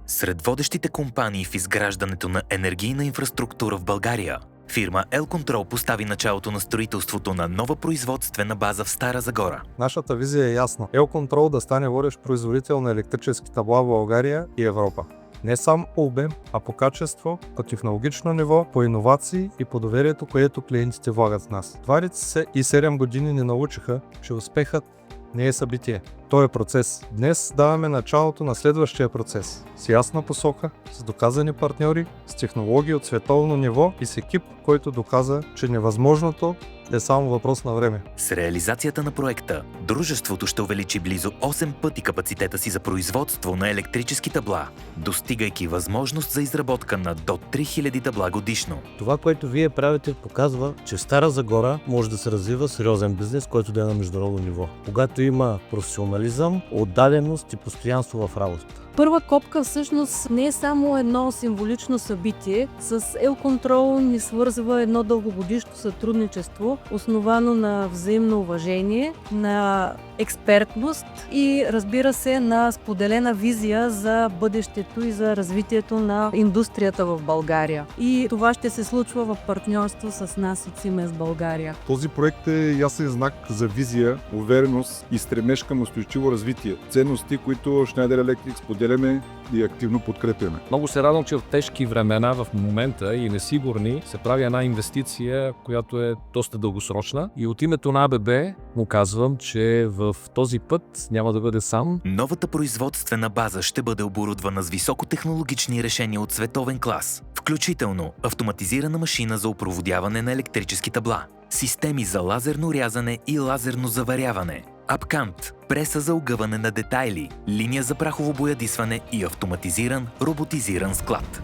Сред водещите компании в изграждането на енергийна инфраструктура в България, фирма Елконтрол постави началото на строителството на нова производствена база в Стара Загора. Нашата визия е ясна. Елконтрол да стане водещ производител на електрически табла в България и Европа. Не само по обем, а по качество, по технологично ниво, по иновации и по доверието, което клиентите влагат в нас. 27 години ни научиха, че успехът не е събитие. Той е процес. Днес даваме началото на следващия процес. С ясна посока, с доказани партньори, с технологии от световно ниво и с екип, който доказа, че невъзможното е само въпрос на време. С реализацията на проекта, дружеството ще увеличи близо 8 пъти капацитета си за производство на електрически табла, достигайки възможност за изработка на до 3000 табла годишно. Това, което вие правите, показва, че в Стара Загора може да се развива сериозен бизнес, който да е на международно ниво. Когато има професионализъм, отдаденост и постоянство в работата. Първа копка всъщност не е само едно символично събитие. С Елконтрол ни свързва едно дългогодишно сътрудничество, основано на взаимно уважение, на експертност и, разбира се, на споделена визия за бъдещето и за развитието на индустрията в България. И това ще се случва в партньорство с нас от Siemens България. Този проект е ясен знак за визия, увереност и стремеж към устойчиво развитие. Ценности, които Schneider Electric споделяме и активно подкрепяме. Много се радвам, че в тежки времена в момента и несигурни се прави една инвестиция, която е доста дългосрочна. И от името на АББ му казвам, че в този път няма да бъде сам. Новата производствена база ще бъде оборудвана с високотехнологични решения от световен клас, включително автоматизирана машина за опроводяване на електрически табла, системи за лазерно рязане и лазерно заваряване, апкант, преса за огъване на детайли, линия за прахово боядисване и автоматизиран роботизиран склад.